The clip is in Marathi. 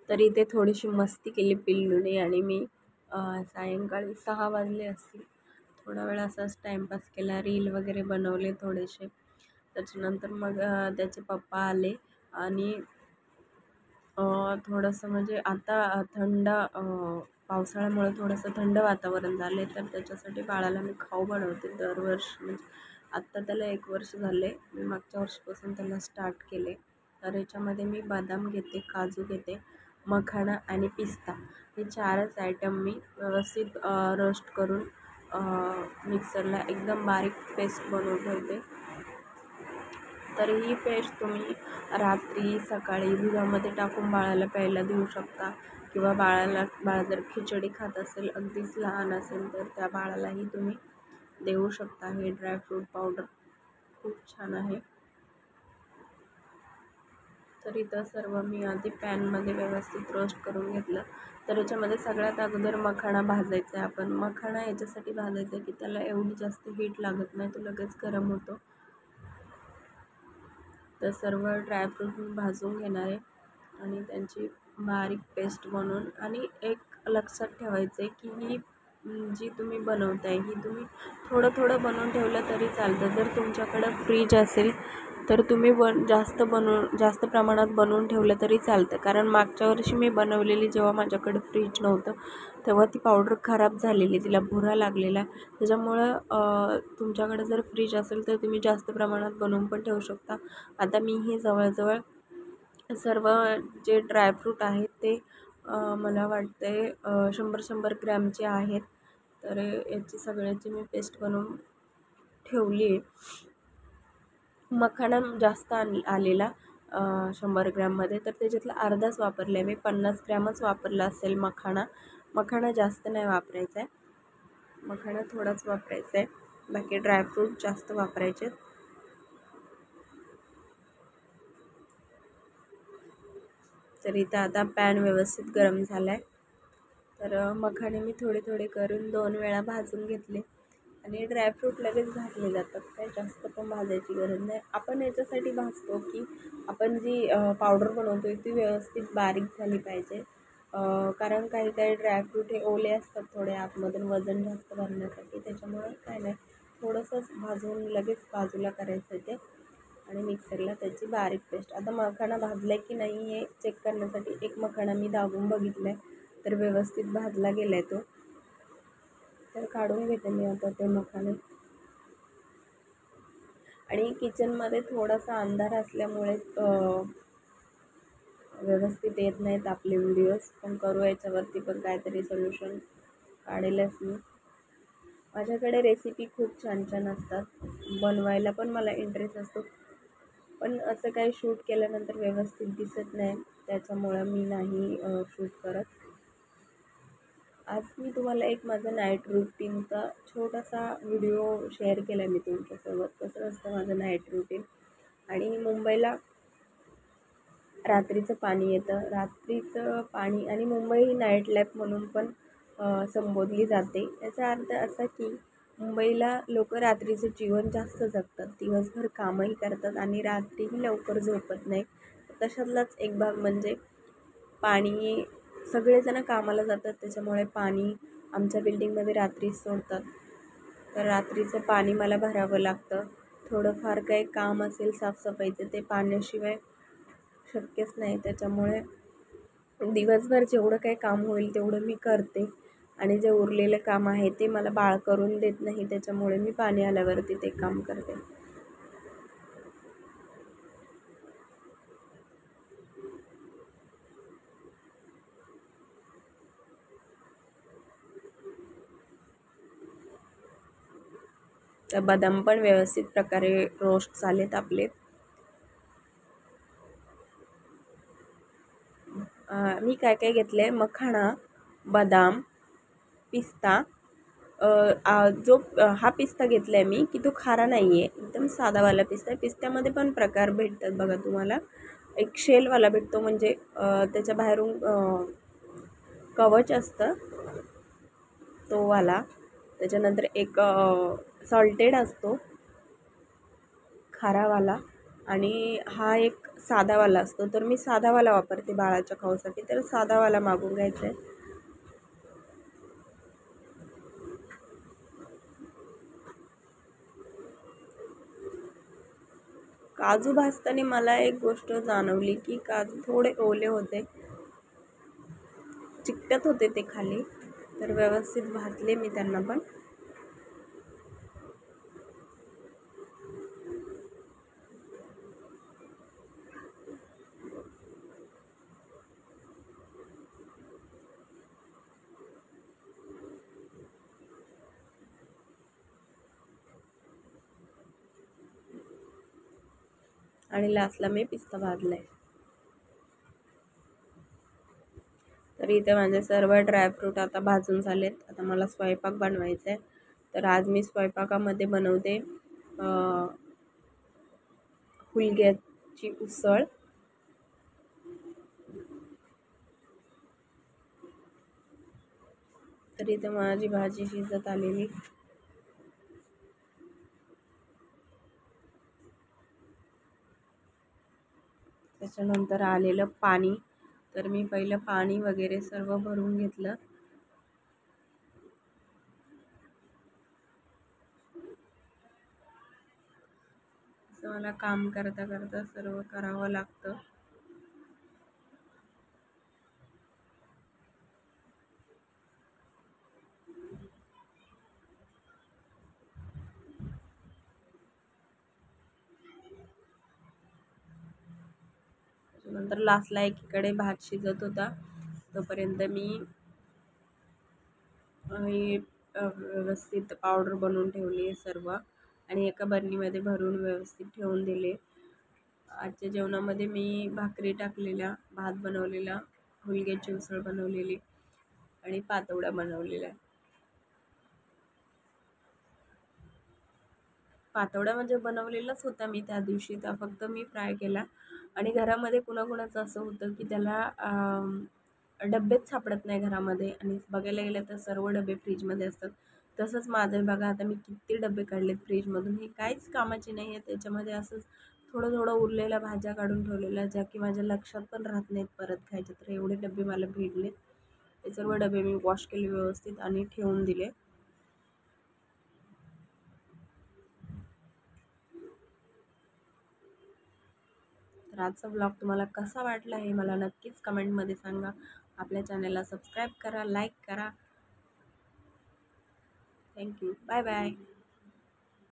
तर इथे थोडीशी मस्ती केली पिल्लूने आणि मी. सायंकाळी 6 वाजले असतील. थोडा वेळ असाच टाईमपास केला, रील वगैरे बनवले थोडेसे. त्याच्यानंतर मग त्याचे पप्पा आले आणि थोडंसं म्हणजे आता थंड पावसाळ्यामुळे थोडंसं थंड वातावरण झालं आहे, तर त्याच्यासाठी बाळाला मी खाऊ बनवते दरवर्षी. म्हणजे आत्ता त्याला 1 वर्ष झाले, मी मागच्या वर्षीपासून त्याला स्टार्ट केले. तर याच्यामध्ये मी बदाम घेते, काजू घेते, मखाना आणि पिस्ता हे 4च आयटम मी व्यवस्थित रोस्ट करून मिक्सरला एकदम बारीक पेस्ट बनवून ठेवते. तर ही पेस्ट तुम्ही रात्री सकाळी दुधामध्ये टाकून बाळाला प्यायला देऊ शकता, किंवा बाळ जर खिचडी खात असेल, अगदीच लहान असेल, तर त्या बाळालाही तुम्ही देऊ शकता. हे ड्रायफ्रूट पावडर खूप छान आहे. तर इथं सर्व मी आधी पॅनमध्ये व्यवस्थित रोस्ट करून घेतलं. तर याच्यामध्ये सगळ्यात अगोदर मखाणा भाजायचा आहे. आपण मखाणा याच्यासाठी भाजायचा आहे की त्याला एवढी जास्त हीट लागत नाही, तो लगेच गरम होतो. तर सर्व ड्रायफ्रूट मी भाजून घेणार आहे आणि त्यांची बारीक पेस्ट बनवून. आणि एक लक्षात ठेवायचं आहे की ही जी तुम्ही बनवताय ही तुम्ही थोडं थोडं बनवून ठेवलं तरी चालतं. जर तुमच्याकडं फ्रीज असेल तर तुम्ही जास्त प्रमाणात बनवून ठेवलं तरी चालतं. कारण मागच्या वर्षी मी बनवलेली जेव्हा माझ्याकडे फ्रीज नव्हतं तेव्हा ती पावडर खराब झालेली, तिला भुरा लागलेला. त्याच्यामुळं तुमच्याकडे जर फ्रीज असेल तर तुम्ही जास्त प्रमाणात बनवून पण ठेवू शकता. आता मी हे जवळजवळ सर्व जे ड्रायफ्रूट आहेत ते मला वाटते 100 ग्रॅमचे आहेत. तर याची सगळ्याची मी पेस्ट बनवून ठेवली आहे. मखाणा जास्त आलेला 100 ग्रॅममध्ये, तर त्याच्यातला अर्धाच वापरला आहे मी. 50 ग्रॅमच वापरला असेल मखाणा जास्त नाही वापरायचा आहे. मखाणा थोडाच वापरायचा आहे, बाकी ड्रायफ्रूट जास्त वापरायचे. तर इथं आता पॅन व्यवस्थित गरम झाला आहे. तर मखाणे मी थोडे थोडे करून 2 वेळा भाजून घेतले आणि ड्रायफ्रूट लगेच भाजले जातात, काही जास्त पण भाजायची गरज नाही. आपण याच्यासाठी भाजतो की आपण जी पावडर बनवतो ती व्यवस्थित बारीक झाली पाहिजे. कारण काही काही ड्रायफ्रूट हे ओले असतात थोडे आतमधून वजन जास्त भरण्यासाठी, त्याच्यामुळे काय नाही, थोडंसंच भाजून लगेच बाजूला करायचं ते आणि मिक्सरला त्याची बारीक पेस्ट. आता मखाणा भाजला आहे की नाही हे चेक करण्यासाठी एक मखाणा मी दाबून बघितला आहे, तर व्यवस्थित भाजला गेला आहे तो. तर काढून घेते मी आता ते मखाणे. आणि किचनमध्ये थोडासा अंधार असल्यामुळे व्यवस्थित येत नाहीत आपले व्हिडिओज, पण करू याच्यावरती पण काहीतरी सोल्युशन काढेलच मी. माझ्याकडे रेसिपी खूप छान छान असतात, बनवायला पण मला इंटरेस्ट असतो, पण असं काही शूट केल्यानंतर व्यवस्थित दिसत नाही, त्याच्यामुळं मी नाही शूट करत. आज मी तुम्हाला एक माझा नाईट रुटीनचा छोटासा व्हिडिओ शेअर केला मी तुमच्यासोबत, कसं असतं माझं नाईट रुटीन. आणि मुंबईला रात्रीचं पाणी येतं, रात्रीचं पाणी, आणि मुंबई ही नाईट लाईफ म्हणून पण संबोधली जाते. याचा अर्थ असा की मुंबईला लोक रात्रीचं जीवन जास्त जगतात, दिवसभर कामही करतात आणि रात्रीही लवकर झोपत नाही. तशातलाच एक भाग म्हणजे पाणी. सगळेजण कामाला जातात, त्याच्यामुळे पाणी आमच्या बिल्डिंगमध्ये रात्रीच सोडतात. तर रात्रीचं पाणी मला भरावं लागतं. थोडंफार काही काम असेल साफसफाईचं, ते पाण्याशिवाय शक्यच नाही. त्याच्यामुळे दिवसभर जेवढं काही काम होईल तेवढं मी करते, आणि जे उरलेलं काम आहे ते मला बाळ करून देत नाही, त्याच्यामुळे मी पाणी आल्यावरती ते काम करते. तर बदाम पण व्यवस्थित प्रकारे रोस्ट झालेत आपले. मी काय काय घेतलं आहे, मखाणा, बदाम, पिस्ता. हा पिस्ता घेतला आहे मी की तो खारा नाही आहे, एकदम साधावाला पिस्ता आहे. पिस्त्यामध्ये पण प्रकार भेटतात बघा तुम्हाला. एक शेलवाला भेटतो, म्हणजे त्याच्या बाहेरून कवच असतं तो वाला. त्याच्यानंतर एक सॉल्टेड असतो खारावाला, आणि हा एक साधावाला असतो, तर मी साधावाला वापरते बाळाच्या खाऊसाठी, तर साधावाला मागून घ्यायचा आहे. काजू भाजताना मला एक गोष्ट जाणवली की काजू थोडे ओले होते, चिकटत होते ते खाली, तर व्यवस्थित भाजले मी त्यांना पण. आणि लास्टला मी पिस्ता भाजलाय. तर इथे माझे सर्व ड्रायफ्रूट आता भाजून झालेत. आता मला स्वयंपाक बनवायचा आहे. तर आज मी स्वयंपाकामध्ये बनवते हुलग्याची उसळ. तर इथे माझी भाजी शिजत आलेली. त्याच्यानंतर आलेलं पाणी. तर मी पहिलं पाणी वगैरे सर्व भरून घेतलं. असं मला काम करता करता सर्व करावं लागतं. त्याच्यानंतर लास्टला एकीकडे भात शिजत होता, तोपर्यंत मी व्यवस्थित पावडर बनवून ठेवली आहे सर्व, आणि एका बरणीमध्ये भरून व्यवस्थित ठेवून दिले. आजच्या जेवणामध्ये मी भाकरी टाकलेल्या, भात बनवलेला, हुलग्याची उसळ बनवलेली आणि पातोड्या बनवलेल्या. पातोड्या म्हणजे बनवलेलाच होता मी त्या दिवशी, त्या फक्त मी फ्राय केला. आणि घरामध्ये कुणाकुणाचं असं होतं की त्याला डब्बेच सापडत नाही घरामध्ये, आणि बघायला गेलं तर सर्व डबे फ्रीजमध्ये असतात. तसंच माझं बघा, आता मी किती डबे काढलेत फ्रीजमधून, हे काहीच कामाचे नाही आहे. त्याच्यामध्ये असंच थोडं थोडं उरलेल्या भाज्या काढून ठेवलेल्या, ज्या की माझ्या लक्षात पण राहत नाहीत परत खायच्या. तर एवढे डबे मला भेटले. ते सर्व डबे मी वॉश केले व्यवस्थित आणि ठेवून दिले. तर आजचा ब्लॉग तुम्हाला कसा वाटला हे मला नक्कीच कमेंटमध्ये सांगा. आपल्या चॅनलला सबस्क्राईब करा, लाईक करा. थँक्यू. Bye bye.